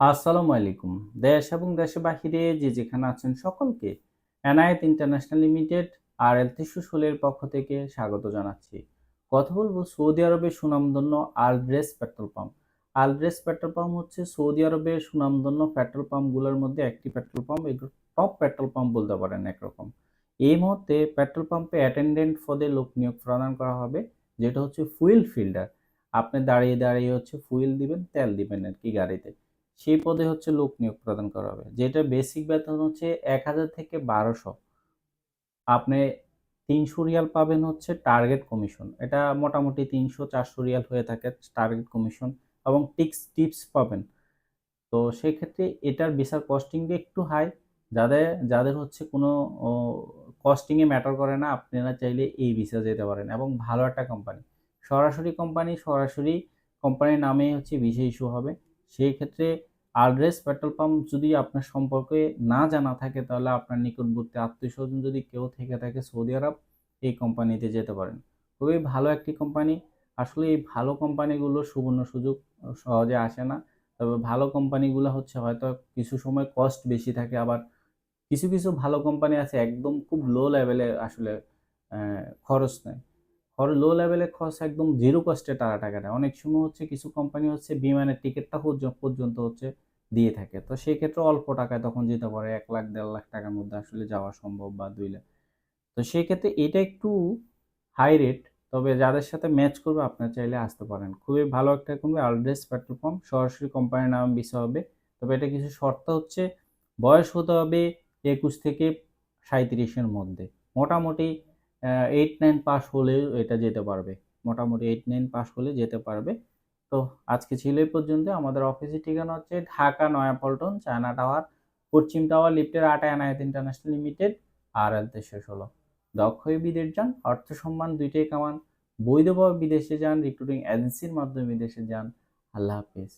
আসসালামু আলাইকুম। দেশ এবং দেশের বাহিরে যে যেখানে আছেন সকলকে এনায়েত ইন্টারন্যাশনাল লিমিটেড RL 316 এর পক্ষ থেকে স্বাগত জানাচ্ছি। কথা বলবো সৌদি আরবের সুনামধন্য আলড্রেস পেট্রোল পাম্প। আলড্রেস পেট্রোল পাম্প হচ্ছে সৌদি আরবের সুনামধন্য পেট্রোল পাম্পগুলোর মধ্যে একটি পেট্রোল পাম্প। এগুলো টপ পেট্রোল পাম্প বলতে পারেন একরকম। এই মুহূর্তে পেট্রোল পাম্পে অ্যাটেন্ডেন্ট পদে লোক নিয়োগ প্রদান করা হবে, যেটা হচ্ছে ফুয়েল ফিল্ডার। আপনি দাঁড়িয়ে দাঁড়িয়ে হচ্ছে ফুয়েল দিবেন, তেল দিবেন আর কি গাড়িতে। সেই পদে হচ্ছে লোক নিয়োগ প্রদান করা হবে, যেটা বেসিক বেতন হচ্ছে 1000 থেকে 1200। আপনি 300 রিয়াল পাবেন হচ্ছে টার্গেট কমিশন, এটা মোটামুটি 300-400 রিয়াল হয়ে থাকে টার্গেট কমিশন, এবং টিপস পাবেন। তো সেক্ষেত্রে এটার ভিসার কস্টিংটা একটু হাই। যাদের যাদের হচ্ছে কোনো কস্টিংয়ে ম্যাটার করে না, আপনারা চাইলে এই ভিসা যেতে পারেন, এবং ভালো একটা কোম্পানি, সরাসরি কোম্পানির নামে হচ্ছে ভিসা ইস্যু হবে। সেই ক্ষেত্রে আলড্রেস পেট্রোল পাম্প যদি আপনার সম্পর্কে না জানা থাকে, তাহলে আপনার নিকটবর্তী আত্মীয় স্বজন যদি কেউ থেকে থাকে সৌদি আরব, এই কোম্পানিতে যেতে পারেন। খুবই ভালো একটি কোম্পানি। আসলে এই ভালো কোম্পানিগুলো সুবর্ণ সুযোগ সহজে আসে না। তবে ভালো কোম্পানিগুলো হচ্ছে হয়তো কিছু সময় কস্ট বেশি থাকে, আবার কিছু কিছু ভালো কোম্পানি আছে একদম খুব লো লেভেলে আসলে খরচ নেয়। লো লেভেলের খরচ একদম জিরো কস্টে তারা টাকা নেয়। অনেক সময় হচ্ছে কিছু কোম্পানি হচ্ছে বিমানের টিকিটটা পর্যন্ত হচ্ছে দিয়ে থাকে। তো সেই ক্ষেত্রে অল্প টাকায় তখন যেতে পারে, 1 লাখ 1.5 লাখ টাকার মধ্যে আসলে যাওয়া সম্ভব, বা 2 লাখ। তো সেই ক্ষেত্রে এটা একটু হাই রেট। তবে যাদের সাথে ম্যাচ করবে আপনারা চাইলে আসতে পারেন। খুবই ভালো একটা কোম্পানি আলড্রেস পেট্রোল পাম্প, সরাসরি কোম্পানির নাম ভিসা হবে। তবে এটা কিছু শর্ত হচ্ছে, বয়স হতে হবে 21 থেকে 37 এর মধ্যে। মোটামুটি 8-9 পাস হলেও এটা যেতে পারবে। মোটামুটি 8-9 পাস হলে যেতে পারবে। তো আজকে ছিল এই পর্যন্ত। আমাদের অফিসের ঠিকানা হচ্ছে ঢাকা নয়াপল্টন, চায়না টাওয়ার, পশ্চিম টাওয়ার, লিফটের 8 এনায়েত ইন্টারন্যাশনাল লিমিটেড, RL 316। দক্ষ হয়ে বিদেশ যান, অর্থ সম্মান দুইটাই কামান। বৈধভাবে বিদেশে যান, রিক্রুটিং এজেন্সির মাধ্যমে বিদেশে যান। আল্লাহ হাফেজ।